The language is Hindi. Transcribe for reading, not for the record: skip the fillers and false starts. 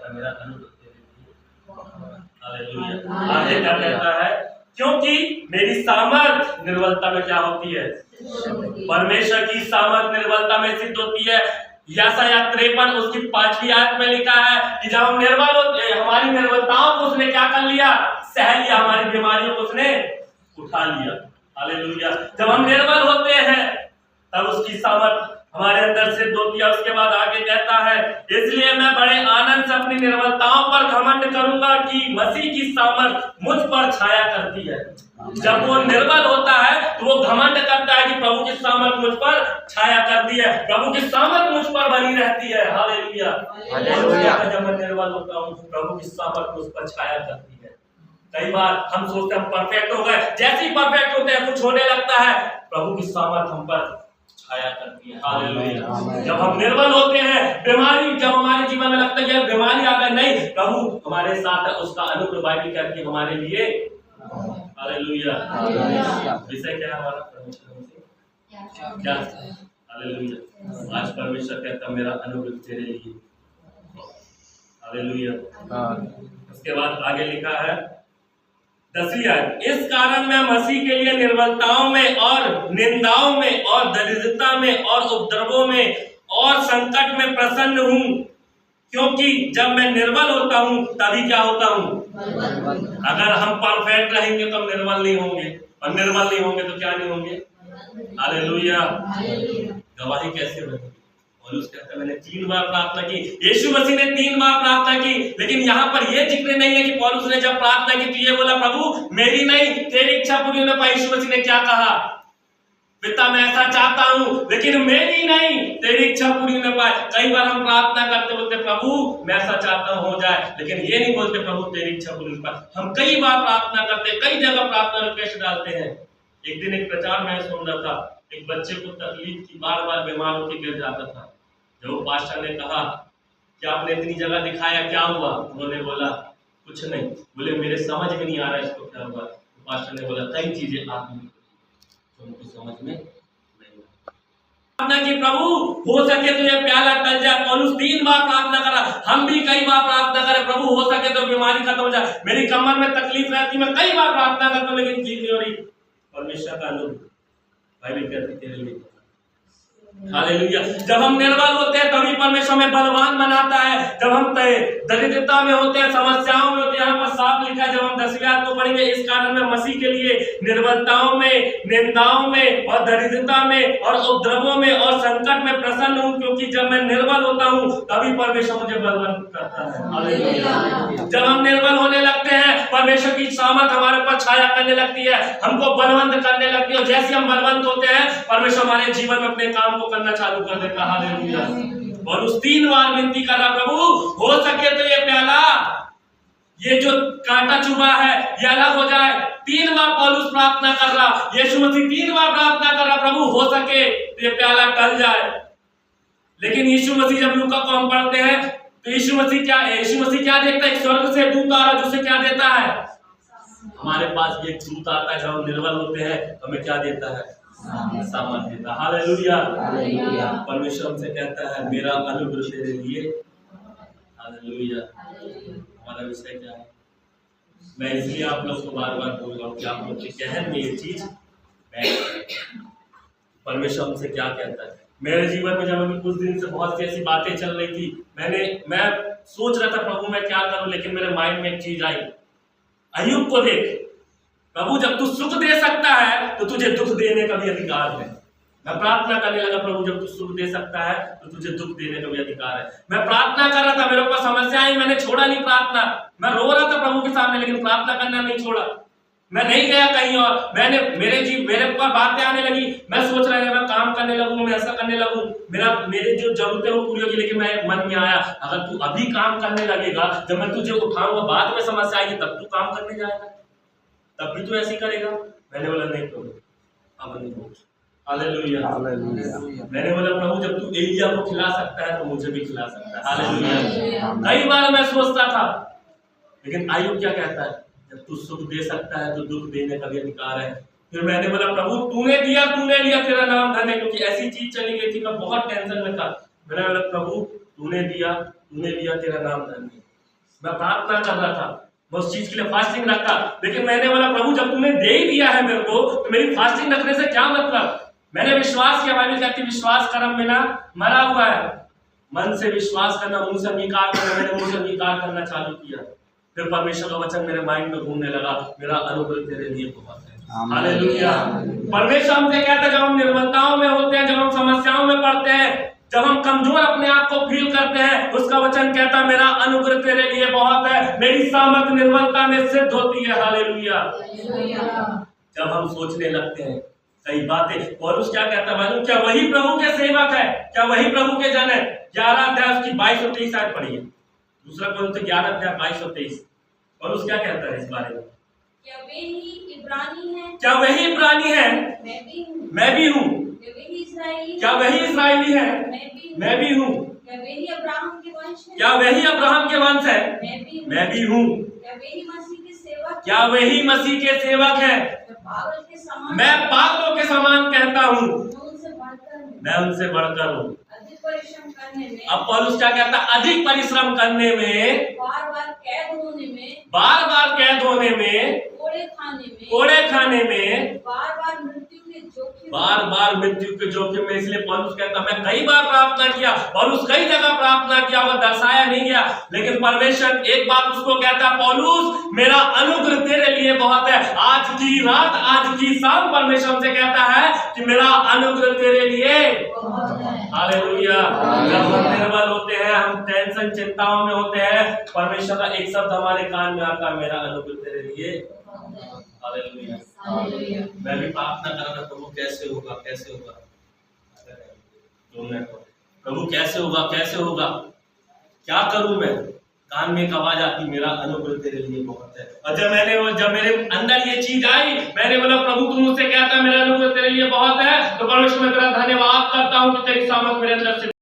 कहता है मेरा अनुग्रह तेरे लिए। हालेलुया। आगे क्या कहता है, क्योंकि मेरी सामर्थ निर्बलता में क्या होती है, परमेश्वर की सामर्थ निर्बलता में सिद्ध होती है। यशायाह 53 उसकी 5वीं आयत में लिखा है कि जब हम निर्बल होते हैं, हमारी निर्बलताओं को उसने क्या कर लिया, सह लिया, हमारी बीमारियों को उसने उठा लिया। हालेलुया। जब हम निर्बल होते हैं तब उसकी सामर्थ हमारे अंदर सिद्ध होती है। उसके बाद आगे कहता है, इसलिए मैं बड़े आनंद से अपनी निर्बलताओं पर घमंड करूंगा कि मसीह की सामर्थ मुझ पर छाया करती है। जब वो निर्बल होता है तो वो घमंड करता है कि प्रभु की सामर्थ मुझ पर छाया करती है, प्रभु की सामर्थ मुझ पर बनी रहती है। हालेलुया। जब मैं निर्बल होता हूँ प्रभु की सामर्थ मुझ पर छाया करती है। कई बार हम सोचते हैं हम परफेक्ट हो गए, जैसे ही परफेक्ट होते हैं कुछ होने लगता है, प्रभु की सामर्थ हम पर छाया करती है। हालेलुया। जब हम निर्बल होते हैं, बीमारी जब हमारे जीवन में लगता है बीमारी आ गई, नहीं, प्रभु हमारे साथ है, उसका अनुग्रह बाइबल कहती है हमारे लिए। हालेलुया। विषय क्या है हमारा, परमेश्वर से क्या। हालेलुया। आज परमेश्वर कहता मेरा अनुग्रह तेरे लिए। हालेलुया। उसके बाद आगे लिखा है 10वीं आयत, इस कारण मैं मसीह के लिए निर्बलताओं में और निंदाओं में और दरिद्रता में और उपद्रवों में और संकट में प्रसन्न हूँ, क्योंकि जब मैं निर्बल होता हूँ तभी क्या होता हूँ। अगर हम परफेक्ट रहेंगे तो हम निर्बल नहीं होंगे, और निर्बल नहीं होंगे तो क्या नहीं होंगे। हालेलुया। गवाही कैसे बनेगी। पौलुस कहता है मैंने 3 बार प्रार्थना की, यीशु मसीह ने 3 बार प्रार्थना की, लेकिन यहाँ पर यह जिक्र नहीं है कि पौलुस ने जब प्रार्थना की तो ये बोला प्रभु मेरी नहीं तेरी इच्छा पूरी होने पाई। यीशु मसीह ने क्या कहा, पिता मैं ऐसा चाहता हूँ लेकिन मेरी नहीं तेरी इच्छा पूरी होने पाए। कई बार हम प्रार्थना करते बोलते प्रभु मैं ऐसा चाहता हूँ हो जाए, लेकिन ये नहीं बोलते प्रभु तेरी इच्छा पूरी होने पाए। हम कई बार प्रार्थना करते, कई जगह प्रार्थना रिक्वेस्ट डालते हैं। एक दिन एक प्रचार में सुन रहा था, एक बच्चे को तकलीफ की, बार बार बीमार होकर गिर जाता था। जब वो पास्टर ने कहा कि आपने इतनी जगह दिखाया क्या हुआ, उन्होंने बोला कुछ नहीं। बोले मेरे समझ में नहीं आ रहा इसको क्या हुआ। तो पास्टर ने बोला कई चीजें आपने उनको समझ में नहीं प्रार्थना की, प्रभु हो सके तो ये प्याला टल जाए। पौलुस 3 बार प्रार्थना करा, हम भी कई बार प्रार्थना करें प्रभु हो सके तो बीमारी खत्म हो जाए। मेरी कमर में तकलीफ रहती, मैं कई बार प्रार्थना करता हूं लेकिन ठीक नहीं हो रही। परमेश्वर का अनुग्रह बाइबल कहती तेरे लिए। हालेलुया। जब हम निर्बल होते हैं तभी परमेश्वर हमें बलवान बनाता है। जब हम दरिद्रता में होते हैं, समस्याओं में होते हैं, यहाँ पर साफ लिखा है जब हम 10वीं आयत को पढ़ेंगे, इस कारण मैं मसीह के लिए निर्बलताओं में, निंदाओं में और दरिद्रता में और उपद्रवों में और संकट में प्रसन्न हूँ, क्योंकि जब मैं निर्बल होता हूँ तभी परमेश्वर मुझे बलवान करता है। हालेलुया। जब हम निर्बल होने लगते हैं परमेश्वर की सामर्थ हमारे ऊपर छाया करने लगती है, हमको बलवंत करने लगती है। जैसे हम बलवंत होते हैं परमेश्वर हमारे जीवन में अपने काम को करना चालू कर देता। हालेलुया। और उस 3 बार विनती कर रहा प्रभु हो सके तो ये प्याला, ये जो कांटा चुभा है ये अलग हो जाए। 3 बार पौलुस प्रार्थना कर रहा, यीशु मसीह 3 बार प्रार्थना कर रहा प्रभु हो सके तो ये प्याला टल जाए। लेकिन यीशु मसीह जब लूका को हम पढ़ते हैं तो यीशु मसीह क्या देखता है, स्वर्ग से दूत आ रहा जिससे क्या देता है, हमारे पास भी एक दूत आता है। जब हम निर्बल होते हैं तो हमें क्या देता है, सामर्थ देता है। हालेलुया। परमेश्वर हमसे कहता है मेरा अनुग्रह तेरे लिए। हालेलुया। हमारा विषय क्या है, मैं इसलिए आप लोग को बार बार बोल रहा हूँ कि आप लोग के गहन में ये चीज परमेश्वर हमसे क्या कहता है। मेरे जीवन में जब अभी कुछ दिन से बहुत सी ऐसी बातें चल रही थी, मैं सोच रहा था प्रभु मैं क्या करूं, लेकिन मेरे माइंड में एक चीज आई, अय्यूब को देख, प्रभु जब तू सुख दे सकता है तो तुझे दुख देने का भी अधिकार है। मैं प्रार्थना करने लगा प्रभु जब तू सुख दे सकता है तो तुझे दुख देने का भी अधिकार है। मैं प्रार्थना कर रहा था, मेरे ऊपर समस्या आई, मैंने छोड़ा नहीं प्रार्थना। मैं रो रहा था प्रभु के सामने लेकिन प्रार्थना करना नहीं छोड़ा। मैं नहीं गया कहीं और, मेरे ऊपर बातें आने लगी। मैं सोच रहा था मैं काम करने लगूं, मैं ऐसा करने लगूं, मेरी जो जरूरतें वो पूरी होगी। लेकिन मैं मन में आया अगर तू अभी काम करने लगेगा, जब मैं तुझे उठाऊंगा बाद में समस्या आएगी तब तू काम करने जाएगा, तब भी तू ऐसी करेगा। मैंने बोला नहीं प्रभु अब नहीं हो। हालेलुया। मैंने बोला प्रभु जब तू एलिया को खिला सकता है तो मुझे भी खिला सकता है। हालेलुया। कई बार मैं सोचता था, लेकिन अय्यूब क्या कहता है, जब तू सुख दे सकता है तो दुख देने का भी अधिकार है। फिर मैंने बोला प्रभु तूने दिया तूने लिया, तेरा नाम धन्य, क्योंकि ऐसी चीज चली गई थी मैं बहुत टेंशन में था। मैंने बोला प्रभु तूने दिया तेरा नाम धन्य। मैं प्रार्थना कर रहा था, मैं उस चीज के लिए फास्टिंग रखा, लेकिन मैंने बोला प्रभु जब तुमने दे ही दिया है मेरे को तो मेरी फास्टिंग रखने से क्या मतलब। मैंने विश्वास किया, बाइबल कहती है विश्वास कर्म बिना मरा हुआ है। मन से विश्वास करना, मुंह से अंगीकार करना, मैंने मुंह से अंगीकार करना चालू किया, फिर परमेश्वर का वचन मेरे माइंड में घूमने लगा, मेरा अनुग्रह तेरे लिए बहुत है। हालेलुया। परमेश्वर हमसे कहता है जब हम निर्बलताओं में होते हैं, जब हम समस्याओं में पड़ते हैं, जब हम कमजोर अपने आप को फील करते हैं, उसका वचन कहता है मेरा अनुग्रह तेरे लिए बहुत है, मेरी सामर्थ निर्बलता में सिद्ध होती है। हालेलुया। जब हम सोचने लगते हैं कई बातें, पौलुस क्या कहता है मालूम, क्या वही प्रभु के सेवक है, क्या वही प्रभु के जन है। 11 अध्याय उसकी 22 और 23 आयत पढ़िए, दूसरा पौलुस 11 अध्याय 22 और 23। पौलुस क्या कहता है इस बारे में, क्या वे ही इब्रानी हैं, क्या वही इब्रानी है, मैं भी हूँ। क्या वही इस्राएली, क्या वही इस्राएली है, मैं भी हूँ। क्या वही अब्राहम के वंश है, क्या वही अब्राहम के वंश है, मैं भी हूँ। क्या वही मसीह के सेवक, क्या वही मसीह के सेवक है, मैं पागलों के समान कहता हूँ, मैं उनसे बढ़कर हूँ। अधिक परिश्रम करने में, अब पौलुस क्या कहता है, अधिक परिश्रम करने में, बार बार कैद होने में, बार बार कैद होने में, कोड़े खाने में, बार बार मृत्यु के जोखिम, बार बार मृत्यु के जोखिम में। इसलिए पौलुस कहता मैं कई बार प्रार्थना किया, पौलुस कई जगह प्रार्थना किया, वो दर्शाया नहीं गया, लेकिन परमेश्वर एक बात उसको कहता पौलुस मेरा अनुग्रह तेरे लिए बहुत है। आज की रात, आज की शाम परमेश्वर से कहता है कि मेरा अनुग्रह तेरे लिए बहुत है। हालेलुया। जब हम निर्बल होते हैं, हम टेंशन चिंताओं में होते हैं, परमेश्वर का एक शब्द हमारे कान में आता है, मेरा अनुग्रह तेरे लिए। हालेलुया। मैं भी प्रार्थना कर रहा था प्रभु कैसे होगा, कैसे होगा, प्रभु कैसे होगा, कैसे होगा, क्या करूं मैं। कान में एक आवाज आती मेरा अनुग्रह तेरे लिए बहुत है। और जब मेरे अंदर ये चीज आई, मैंने बोला प्रभु तू मुझसे कहता है मेरा अनुग्रह तेरे लिए बहुत है, तो परमेश्वर मैं तेरा धन्यवाद करता हूं कि तेरी सामर्थ मेरे अंदर से